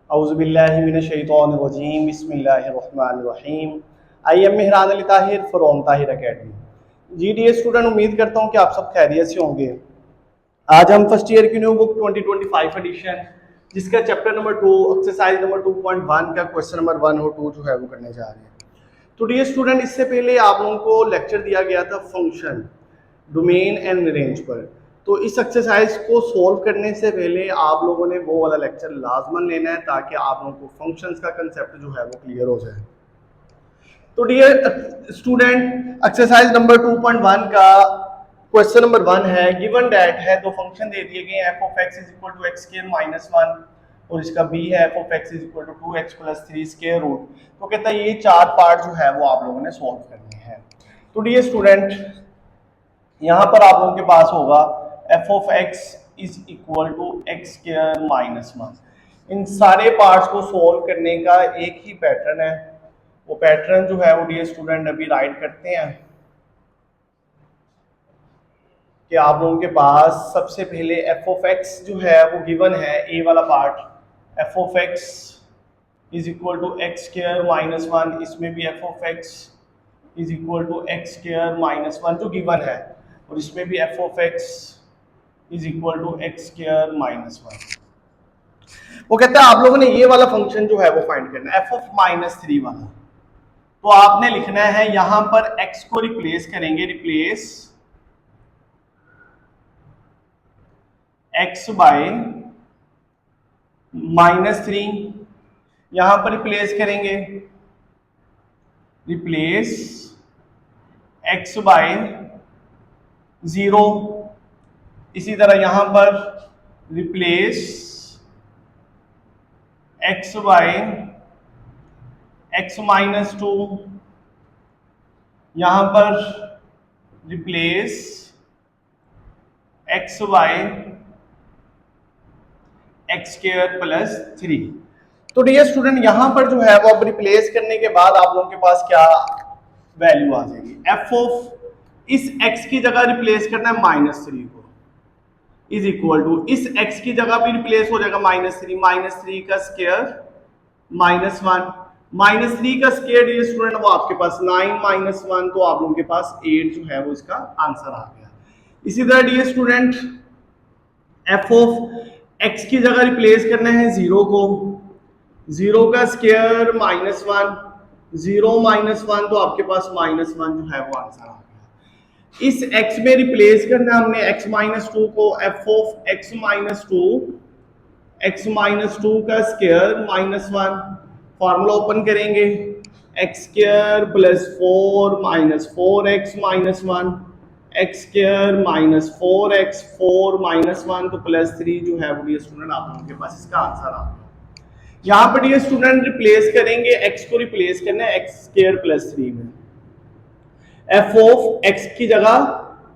औज़ुबिल्लाहिमिनश्शैतानिर्रजीम बिस्मिल्लाहिर्रहमानिर्रहीम। I am Mehran Ali Tahir from Tahir academy. G dear student, उम्मीद करता हूँ कि आप सब खैरियत से होंगे। आज हम फर्स्ट ईयर की न्यू बुक 2025 एडिशन जिसका चैप्टर नंबर 2 एक्सरसाइज नंबर 2.1 का क्वेश्चन नंबर 1 और 2 जो है वो करने जा रहे हैं। तो डियर स्टूडेंट, इससे पहले आप लोगों को लेक्चर दिया गया था फंक्शन, डोमेन एंड रेंज पर। तो इस एक्सरसाइज को सोल्व करने से पहले आप लोगों ने वो वाला लेक्चर लाजमन लेना है ताकि आप लोगों को फंक्शंस का कंसेप्ट जो है वो क्लियर हो जाए। तो डियर स्टूडेंट, एक्सरसाइज नंबर 2.1 का क्वेश्चन नंबर 1 है, गिवन डैट है, दो फंक्शन दे दिए गए हैं, f of x is equal to x square minus 1 और इसका b है f of x is equal to 2x plus 3 square root. तो कहता है ये चार पार्ट जो है वो आप लोगों ने सॉल्व करने हैं। तो डियर स्टूडेंट, यहाँ पर आप लोगों के पास होगा f of x is equal to x square minus 1। इन सारे पार्ट्स को सॉल्व करने का एक ही पैटर्न है। वो पैटर्न जो है वो डियर स्टूडेंट अभी राइट करते हैं कि आप लोगों के पास सबसे पहले f of x जो है वो गिवन है, ए वाला part f of x is equal to x square minus 1, इसमें भी f of x is equal to x square minus 1 जो गिवन है, और इसमें भी f of x is equal to x square minus 1। वो कहता है आप लोगों ने ये वाला फंक्शन जो है वो फाइंड करना है, f of माइनस 3 वाला। तो आपने लिखना है यहां पर x को रिप्लेस करेंगे, रिप्लेस x बाय माइनस 3, यहां पर रिप्लेस करेंगे, रिप्लेस x बाय 0। इसी तरह यहां पर replace x by x minus 2, यहां पर replace x by x square plus 3। तो डियर स्टूडेंट, यहां पर जो है वो अब रिप्लेस करने के बाद आप लोगों के पास क्या वैल्यू आ जाएगी, f ऑफ इस x की जगह रिप्लेस करना है माइनस 3 को, इज इक्वल टू इस x की जगह भी रिप्लेस हो जाएगा माइनस 3 का स्क्वायर माइनस 1, माइनस 3 का स्क्वायर डियर स्टूडेंट वो आपके पास 9 माइनस 1, तो आप लोगों के पास 8 जो है वो इसका आंसर आ गया। इसी तरह dear student, f of x की जगह रिप्लेस करना है 0 को, 0 का स्क्वायर माइनस 1, 0 माइनस 1, तो आपके पास माइनस 1 जो है वो आंसर आ गया। इस x में रिप्लेस करना हमने x माइनस 2 को, f of x minus 2, x minus 2 का स्क्वायर माइनस 1, फॉर्मूला ओपन करेंगे, x square plus 4 minus 4x minus 1, x square minus 4x 4 minus 1, तो प्लस 3 जो है वो डियर स्टूडेंट आप लोगों के पास इसका आंसर आ गया। यहाँ पर डियर स्टूडेंट रिप्लेस करेंगे, x को रिप्लेस करना है एक्स स्क्वायर प्लस 3 में, f ऑफ x की जगह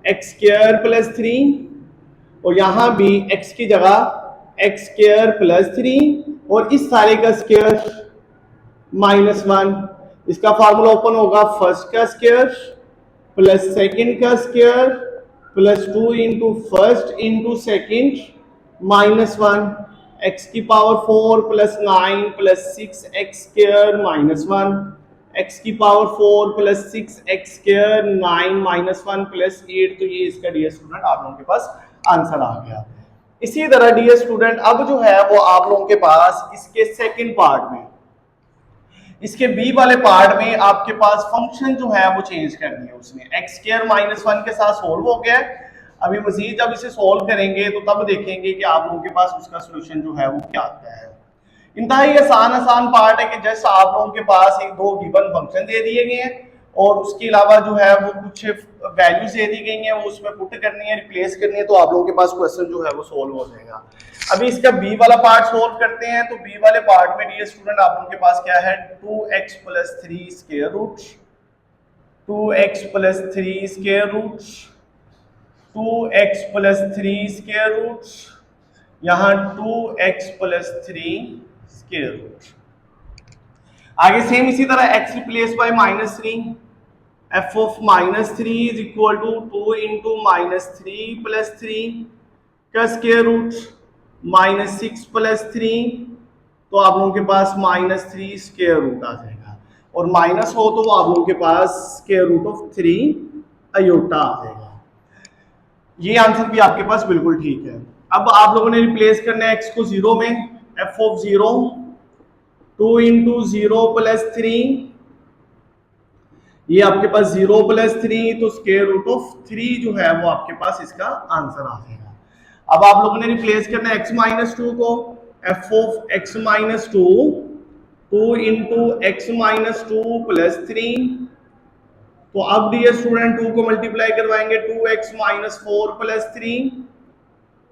एक्स स्क्वायर प्लस 3 और यहाँ भी x की जगह एक्स स्क्वायर प्लस 3 और इस सारे का स्क्वायर माइनस 1। इसका फॉर्मूला ओपन होगा, फर्स्ट का स्क्वायर प्लस सेकंड का square plus 2 into first into second minus 1, x की power 4 plus 9 plus 6 x square minus 1, x की power 4 plus 6 x square 9 minus 1 plus 8। तो ये इसका डियर स्टूडेंट आप लोगों के पास आंसर आ गया। इसी तरह डियर स्टूडेंट, अब जो है वो आप लोगों के पास इसके सेकंड पार्ट में, इसके बी वाले पार्ट में आपके पास फंक्शन जो है वो चेंज कर दिया उसने, एक्स स्क्वायर माइनस 1 के साथ सोल्व हो गया। अभी मजीद जब इसे सोल्व करेंगे तो तब देखेंगे कि आप लोगों के पास उसका सोल्यूशन जो है वो क्या आता है। इंतहाई आसान पार्ट है कि जस्ट आप लोगों के पास एक दो गिवन फंक्शन दे दिए गए हैं और उसके अलावा जो है वो कुछ वैल्यूज दे दी गई हैं, वो उसमें पुट करनी है, रिप्लेस करनी है, तो आप लोगों के पास क्वेश्चन जो है वो सोल्व हो जाएगा। अभी इसका बी वाला पार्ट सोल्व करते हैं। तो बी वाले पार्ट में डियर स्टूडेंट आप लोगों के पास क्या है, 2x plus 3 square root, 2x plus 3 square root, 2x plus 3 square root, यहाँ 2x प्लस 3 स्क्वायर रूट। आगे सेम इसी तरह x replace by minus 3, f of minus 3 is equal to 2 into minus 3 plus 3 का स्क्वायर रूट माइनस 6 प्लस 3 तो आप लोगों के पास -3 square root आ जाएगा, और माइनस हो तो आप लोगों के पास स्क्वायर रूट ऑफ 3 अयोटा आ जाएगा। ये आंसर भी आपके पास बिल्कुल ठीक है। अब आप लोगों ने रिप्लेस करना है x को 0 में, f ऑफ 0 2 इंटू 0 प्लस 3, ये आपके पास 0 प्लस 3, तो स्क्वायर रूट ऑफ 3 जो है वो आपके पास इसका आंसर आ जाएगा। अब आप लोगों ने रिप्लेस करना है x माइनस 2 को, f of x minus 2 2 into x minus 2 plus 3, तो अब डियर स्टूडेंट 2 को मल्टीप्लाई करवाएंगे 2x माइनस 4 प्लस 3,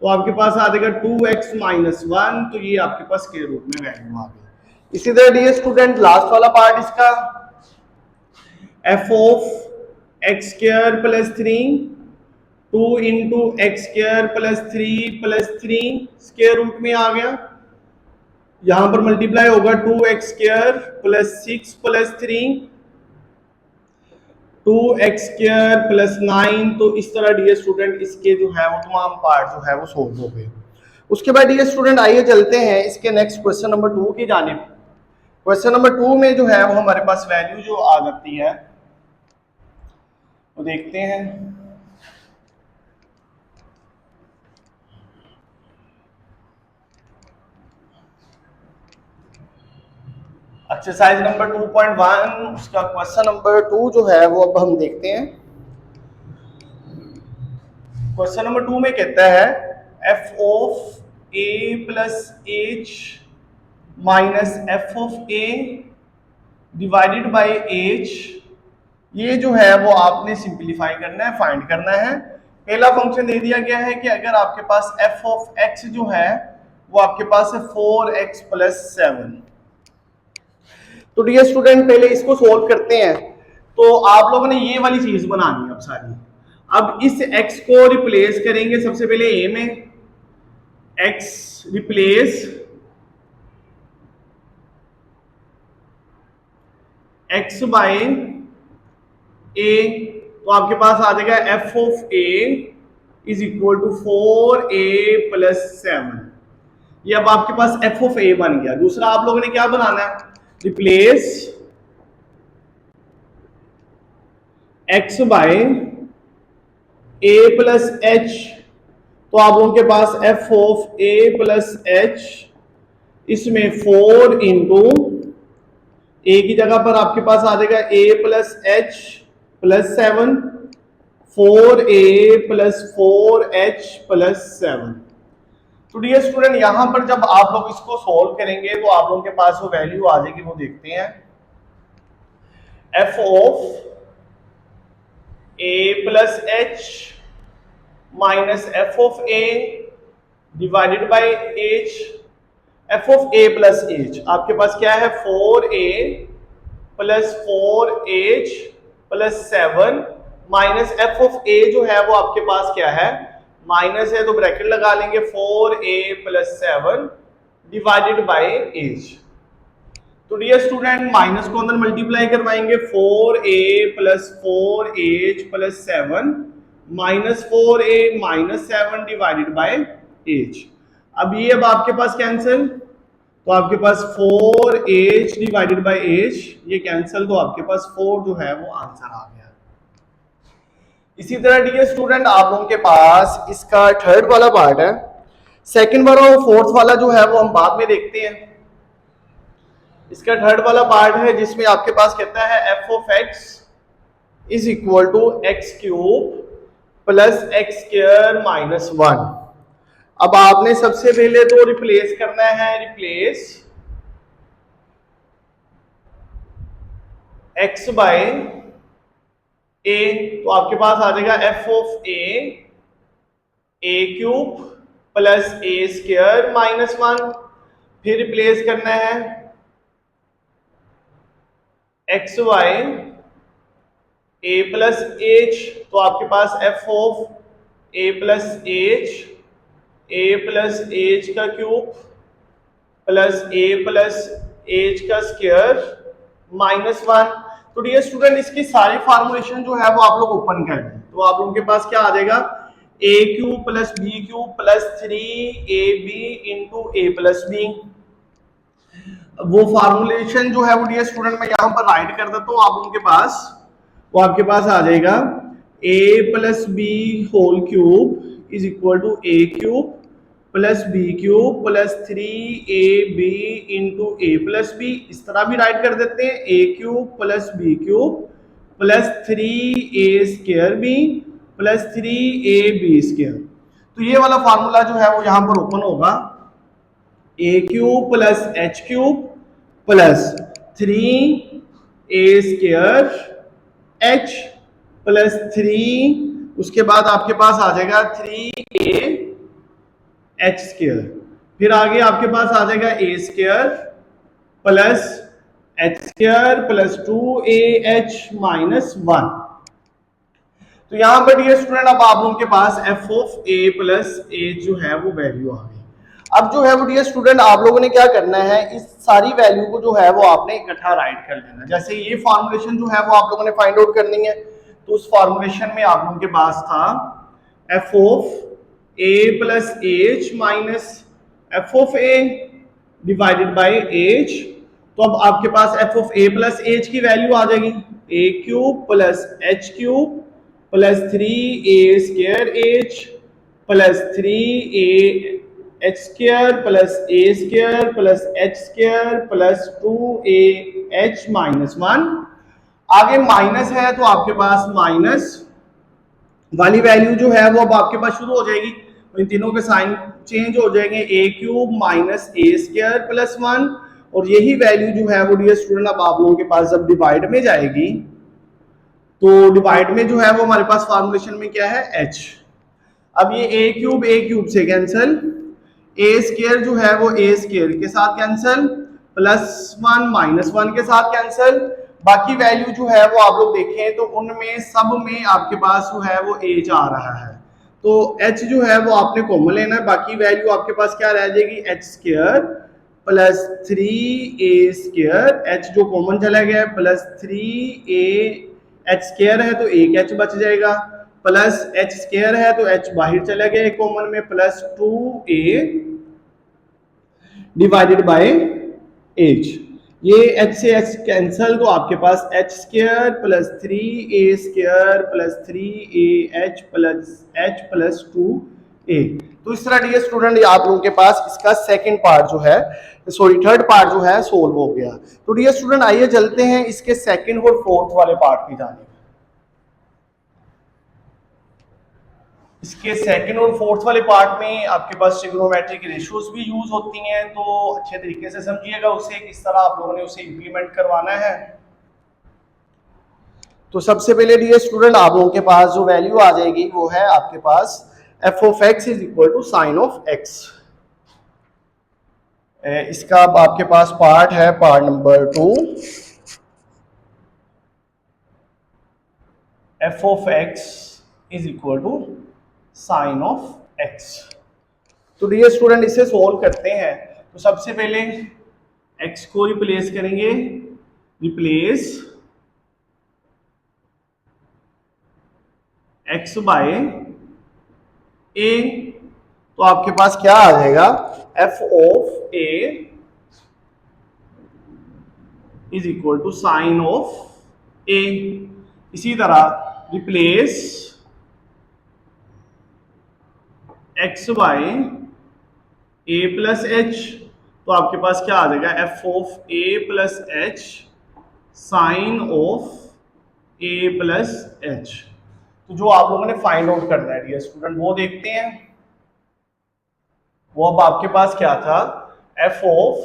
तो आपके पास आ जाएगा 2x माइनस 1, तो ये आपके पास स्क्वायर रूट में वैल्यू आ गई। इसी तरह डियर स्टूडेंट लास्ट वाला पार्ट इसका f of x square plus 3 2 into x square plus 3 plus 3 square root में आ गया, यहां पर मल्टीप्लाई होगा 2x square plus 6 plus 3 2x square plus 9, तो इस तरह डियर स्टूडेंट इसके जो है वो तमाम पार्ट जो है वो सोल्व हो गए। उसके बाद डियर स्टूडेंट आइए चलते हैं इसके नेक्स्ट क्वेश्चन नंबर 2 की जानिब। क्वेश्चन नंबर 2 में जो है वो हमारे पास वैल्यू जो आ जाती है वो देखते हैं। एक्सरसाइज नंबर 2.1 उसका क्वेश्चन नंबर 2 जो है वो अब हम देखते हैं। क्वेश्चन नंबर 2 में कहता है f of a plus h minus f of a divided by h, ये जो है वो आपने सिंपलीफाई करना है, फाइंड करना है। पहला फंक्शन दे दिया गया है कि अगर आपके पास f ऑफ x जो है वो आपके पास है 4x प्लस 7। तो डियर स्टूडेंट पहले इसको सोल्व करते हैं। तो आप लोगों ने ये वाली चीज बनानी है अब सारी। अब इस x को रिप्लेस करेंगे सबसे पहले a में, x replace x by a, तो आपके पास आ जाएगा f of a is equal to 4a plus 7। ये अब आपके पास f ऑफ a बन गया। दूसरा आप लोगों ने क्या बनाना है, replace x by a plus h, तो आप लोगों के पास f of a plus h, इसमें 4 इंटू a की जगह पर आपके पास आ जाएगा a plus h plus 7, 4a plus 4h plus 7। तो डियर स्टूडेंट यहां पर जब आप लोग इसको सॉल्व करेंगे तो आप लोगों के पास वो वैल्यू आ जाएगी, वो देखते हैं। f of a plus h minus f of a divided by h, f of a plus h आपके पास क्या है 4a plus 4h plus 7 minus f of a जो है वो आपके पास क्या है माइनस है, तो ब्रैकेट लगा लेंगे 4a plus 7 divided by h। तो डियर स्टूडेंट माइनस को अंदर मल्टीप्लाई करवाएंगे 4a plus 4h plus 7 minus 4a minus 7 divided by h। अब ये अब आपके पास कैंसिल, तो आपके पास 4h डिवाइडेड बाय h ये कैंसिल, तो आपके पास 4 जो है वो आंसर आ गया। इसी तरह डियर स्टूडेंट आप लोगों के पास इसका थर्ड वाला पार्ट है। सेकंड वाला और फोर्थ वाला जो है वो हम बाद में देखते हैं। इसका थर्ड वाला पार्ट है जिसमें आपके पास कहता है f of x is equal to x cube plus x square minus 1। अब आपने सबसे पहले तो रिप्लेस करना है, रिप्लेस x बाय a, तो आपके पास आ जाएगा f of a cube plus a square minus 1। फिर रिप्लेस करना है x by a plus h, तो आपके पास f of a plus h का cube plus a plus h का स्क्वायर माइनस 1। तो डियर स्टूडेंट इसकी सारी फार्मूलेशन जो है वो आप लोग ओपन कर दें, तो आप लोगों के पास क्या आ जाएगा a cube plus b cube plus 3ab into a plus b। वो फार्मूलेशन जो है वो डियर स्टूडेंट मैं यहाँ पर राइट कर देता हूँ, आप उनके पास वो आपके पास आ जाएगा a plus b whole cube is equal to a cube plus b cube plus 3ab into a plus b, इस तरह भी राइट कर देते हैं a cube plus b cube plus 3a square b plus 3ab square. तो ये वाला formula जो है वो यहाँ पर ओपन होगा, a cube plus h cube plus 3a square h plus 3, उसके बाद आपके पास आ जाएगा 3a एच स्क्वायर, फिर आगे आपके पास आ जाएगा a square plus h square plus 2ah minus 1। तो यहां पर डियर स्टूडेंट अब आप लोगों के पास एफ ऑफ ए प्लस ए जो है वो वैल्यू आ गई। अब जो है वो डियर स्टूडेंट आप लोगों ने क्या करना है, इस सारी वैल्यू को जो है वो आपने इकट्ठा राइट कर लेना। जैसे ये फॉर्मुलेशन जो है वो आप लोगों ने फाइंड आउट करनी है, तो उस फॉर्मुलेशन में आप लोगों के पास था f of a plus h minus f of a divided by h. तो अब आपके पास f of a plus h की वैल्यू आ जाएगी a cube plus h cube plus 3a square h plus 3a h square plus a square plus h square plus 2a h minus 1। आगे minus है तो आपके पास माइनस वाली value जो है वो अब आपके पास शुरू हो जाएगी, इन तीनों के साइन चेंज हो जाएंगे, ए क्यूब माइनस ए स्क्वायर प्लस 1, और यही वैल्यू जो है वो डियर स्टूडेंट अब आप लोगों के पास जब डिवाइड में जाएगी तो डिवाइड में जो है वो हमारे पास फॉर्मुलेशन में क्या है h। अब ये ए क्यूब से कैंसिल, ए स्क्वायर जो है वो ए स्क्वायर के साथ कैंसिल, प्लस 1 माइनस 1 के साथ कैंसिल, बाकी वैल्यू जो है वो आप लोग देखें तो उनमें सब में आपके पास जो है वो h आ रहा है, तो h जो है वो आपने कॉमन लेना है, बाकी वैल्यू आपके पास क्या रह जाएगी h square plus 3a square, h जो कॉमन चला गया है प्लस 3a एच स्क्वायर है तो एक एच बच जाएगा, प्लस एच स्क्वायर है तो एच बाहर चला गया एक कॉमन में, plus 2a divided by h. ये एच से एच कैंसल तो आपके पास h square plus 3a square plus 3ah plus 2a। तो इस तरह डियर स्टूडेंट आप लोगों के पास इसका सेकंड पार्ट जो है थर्ड पार्ट जो है सोल्व हो गया। तो डियर स्टूडेंट आइए चलते हैं इसके सेकंड और फोर्थ वाले पार्ट की जानिब। इसके सेकंड और फोर्थ वाले पार्ट में आपके पास ट्रिग्नोमेट्रिक रेशियोज भी यूज होती हैं, तो अच्छे तरीके से समझिएगा उसे किस तरह आप लोगों ने उसे इंप्लीमेंट करवाना है। तो सबसे पहले डियर स्टूडेंट आप लोगों के पास जो वैल्यू आ जाएगी वो है आपके पास f of x is equal to sine of x. इसका अब आपके पास पार्ट है part number 2, f of x is equal to sine of x. तो डियर स्टूडेंट इसे सोल्व करते हैं, तो सबसे पहले x को रिप्लेस करेंगे, रिप्लेस x बाय a, तो आपके पास क्या आ जाएगा f of a is equal to sine of a। इसी तरह replace x by a plus h, तो आपके पास क्या आ जाएगा f of a plus h sine of a plus h. तो जो आप लोगों ने फाइंड आउट करना है डियर स्टूडेंट वो देखते हैं। वो अब आपके पास क्या था f ऑफ,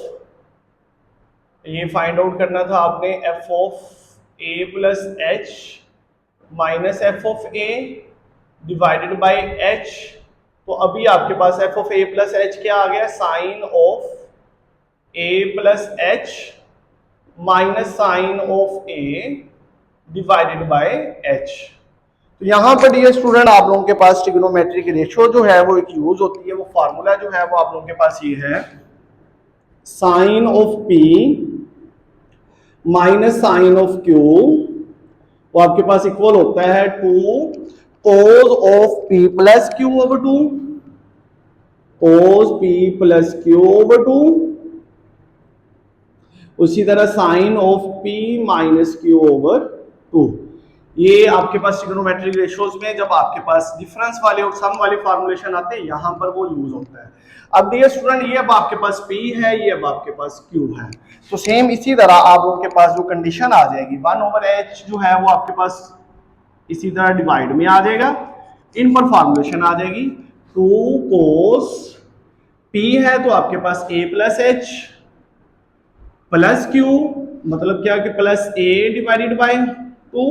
ये फाइंड आउट करना था आपने f of a plus h minus f of a divided by h। तो अभी आपके पास f of a plus h क्या आ गया, sine of a plus h minus sine of a divided by h। तो यहाँ पर डियर स्टूडेंट आप लोगों के पास ट्रिग्नोमेट्रिक रेशियो जो है वो एक यूज होती है, वो फार्मूला जो है वो आप लोगों के पास ये है sine of p minus sine of q, वो आपके पास इक्वल होता है 2 cos of p plus q over 2, cos p plus q over 2 उसी तरह sine of P minus q over 2। ये आपके पास ट्रिग्नोमेट्रिक रेशियोज में जब आपके पास डिफरेंस वाले और सम वाले फॉर्मुलेशन आते हैं यहां पर वो यूज होता है। अब डियर स्टूडेंट ये अब आपके पास P है, ये अब आपके पास Q है, तो सेम इसी तरह आप लोगों के पास जो कंडीशन आ जाएगी 1/h जो है वो आपके पास इसी तरह डिवाइड में आ जाएगा, इन पर फॉर्मुलेशन आ जाएगी 2 cos P है तो आपके पास a plus H plus Q, मतलब क्या कि प्लस a डिवाइडेड बाई 2,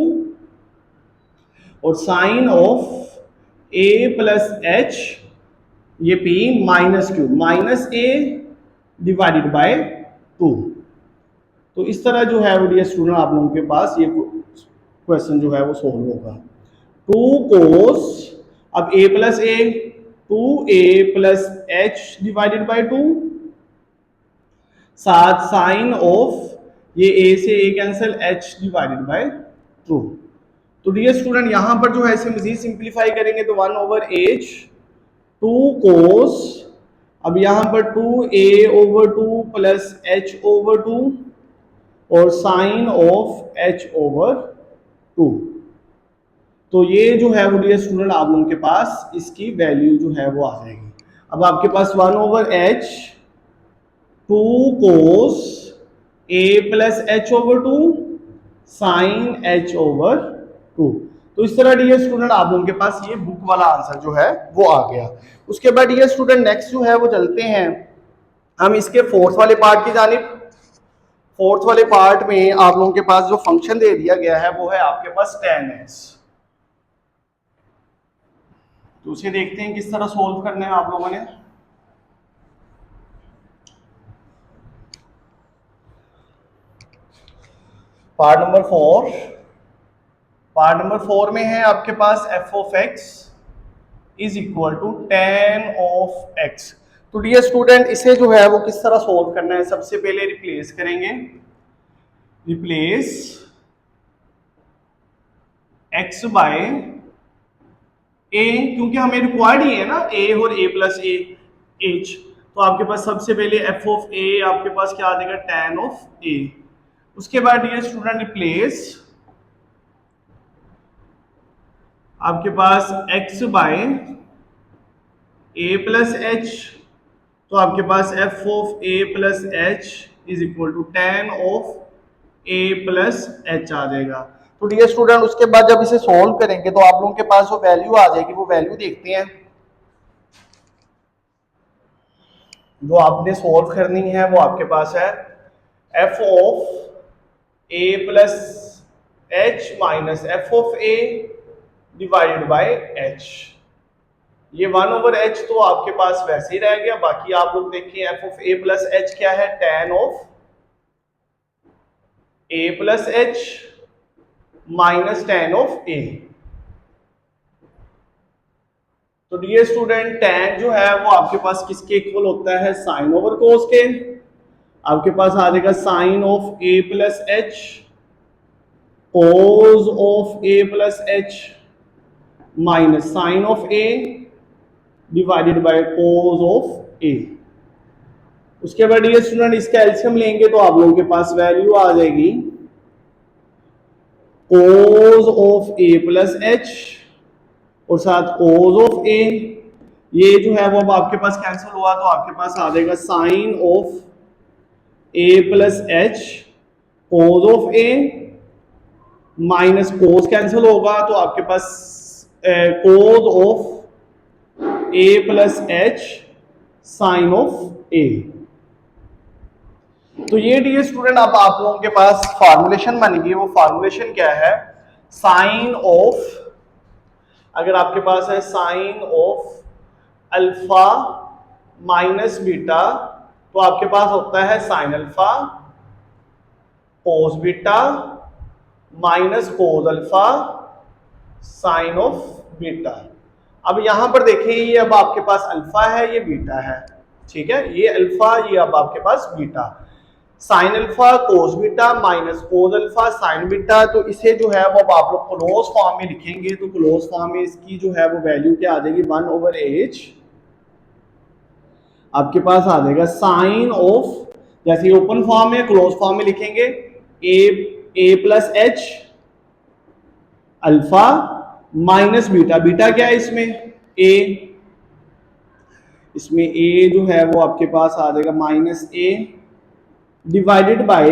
और sine of a plus h ये P minus Q minus a divided by 2। तो इस तरह जो है वो डियर स्टूडेंट आप लोगों के पास ये क्वेश्चन जो है वो सोल्व होगा। 2 cos, अब a plus a 2a plus h divided by 2, साथ साइन ऑफ ये a से a cancel h divided by 2। तो डियर स्टूडेंट यहां पर जो है इसे मजीद सिंप्लीफाई करेंगे तो 1/h 2 cos, अब यहां पर 2a over 2 plus h over 2 और साइन ऑफ h ओवर 2। तो ये जो है वो डियर स्टूडेंट आप लोगों के पास इसकी वैल्यू जो है वो आ जाएगी। अब आपके पास 1/h 2 cos a plus h over 2 sine h over 2। तो इस तरह डियर स्टूडेंट आप लोगों के पास ये बुक वाला आंसर जो है वो आ गया। उसके बाद डियर स्टूडेंट नेक्स्ट जो है वो चलते हैं हम इसके फोर्थ वाले पार्ट की जानिब। फोर्थ वाले पार्ट में आप लोगों के पास जो फंक्शन दे दिया गया है वो है आपके पास tan x। तो उसे देखते हैं किस तरह सोल्व करना है आप लोगों ने। पार्ट नंबर 4, पार्ट नंबर 4 में है आपके पास f of x is equal to tan of x। तो डियर स्टूडेंट इसे जो है वो किस तरह सोल्व करना है, सबसे पहले रिप्लेस करेंगे, रिप्लेस x बाय a, क्योंकि हमें रिक्वायर्ड ही है ना a और a प्लस a h, तो आपके पास सबसे पहले f ऑफ a आपके पास क्या आ जाएगा tan ऑफ a। उसके बाद डियर स्टूडेंट रिप्लेस आपके पास x by a plus h, तो आपके पास f of a plus h is equal to tan of a plus h आ जाएगा। तो डियर स्टूडेंट उसके बाद जब इसे सॉल्व करेंगे तो आप लोगों के पास जो वैल्यू आ जाएगी वो वैल्यू देखते हैं। जो आपने सॉल्व करनी है वो आपके पास है f of a plus h minus f of a divided by h। ये 1/h तो आपके पास वैसे ही रह गया, बाकी आप लोग देखिए f of a plus h क्या है, tan of a plus h minus tan of a। तो डियर स्टूडेंट tan जो है वो आपके पास किसके इक्वल होता है, साइन ओवर कोस के। आपके पास आ जाएगा sine of a plus h cos of a plus h minus sine of a divided by cos of a। उसके बाद डियर स्टूडेंट इसका एलसीएम लेंगे तो आप लोगों के पास वैल्यू आ जाएगी कोस ऑफ a प्लस h और साथ कोस ऑफ a, ये जो है वो अब आपके पास कैंसिल हुआ तो आपके पास आ जाएगा sine of a plus h cos of a minus cos cancel होगा तो आपके पास cos of a plus h sine of a। तो ये डियर स्टूडेंट अब आप लोगों के पास फॉर्मुलेशन बन गई। वो फॉर्मुलेशन क्या है, साइन ऑफ, अगर आपके पास है sine of alpha minus beta तो आपके पास होता है sine alpha cos beta minus cos alpha sine of beta. अब यहां पर देखिए ये अब आपके पास अल्फा है, ये बीटा है, ठीक है, ये अल्फा ये अब आपके पास beta, sine alpha cos beta minus cos alpha sine beta. तो इसे जो है वो अब आप लोग क्लोज फॉर्म में लिखेंगे तो क्लोज फॉर्म में इसकी जो है वो वैल्यू क्या आ जाएगी 1/h आपके पास आ जाएगा साइन ऑफ जैसे ये ओपन फॉर्म में, क्लोज फॉर्म में लिखेंगे a plus h alpha minus beta. Beta क्या है इसमें? ए। इसमें ए जो है वो आपके पास आ जाएगा minus a divided by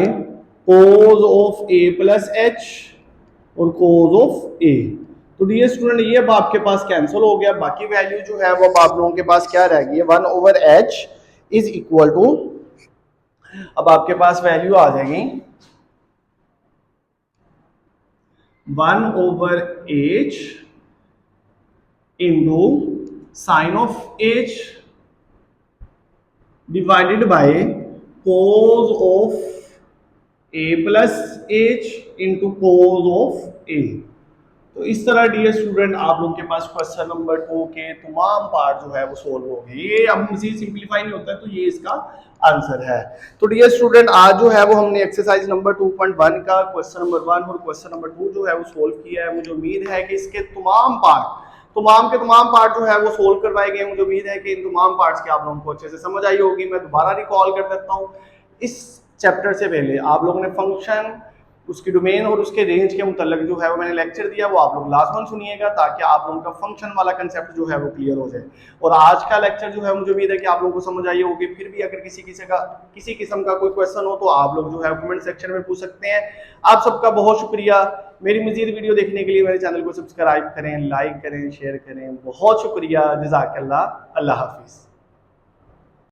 cos of a plus h और कोज ऑफ ए। तो डियर स्टूडेंट ये अब आपके पास कैंसिल हो गया, बाकी वैल्यू जो है वो अब आप लोगों के पास क्या रह गई है? 1/h इज इक्वल टू, अब आपके पास वैल्यू आ जाएगी 1/h into sine of h divided by cos of a plus h into cos of a। तो इस तरह डियर स्टूडेंट आप लोगों के पास क्वेश्चन नंबर 2 के तमाम पार्ट जो है वो सोल्व हो गए। ये अब मजीद सिंप्लीफाई नहीं होता है, तो ये इसका आंसर है। तो डियर स्टूडेंट आज जो है वो हमने एक्सरसाइज नंबर 2.1 का क्वेश्चन नंबर 1 और क्वेश्चन नंबर 2 जो है वो सोल्व किया है। मुझे उम्मीद है कि इसके तमाम पार्ट जो है वो सोल्व करवाए गए। मुझे उम्मीद है कि इन तमाम पार्ट्स की आप लोगों को अच्छे से समझ आई होगी। मैं दोबारा रिकॉल कर देता हूँ, इस चैप्टर से पहले आप लोगों ने फंक्शन, उसकी डोमेन और उसके रेंज के मुतल्लिक जो है वो मैंने लेक्चर दिया, वो आप लोग लाजमन सुनिएगा ताकि आप लोगों का फंक्शन वाला कंसेप्ट जो है वो क्लियर हो जाए। और आज का लेक्चर जो है मुझे उम्मीद है कि आप लोगों को समझ आई होगी। फिर भी अगर किसी किस्म का कोई क्वेश्चन हो तो आप लोग जो है कमेंट सेक्शन में पूछ सकते हैं। आप सबका बहुत शुक्रिया। मेरी मजीद वीडियो देखने के लिए मेरे चैनल को सब्सक्राइब करें, लाइक करें, शेयर करें। बहुत शुक्रिया। जज़ाकल्लाह। अल्लाह हाफिज़।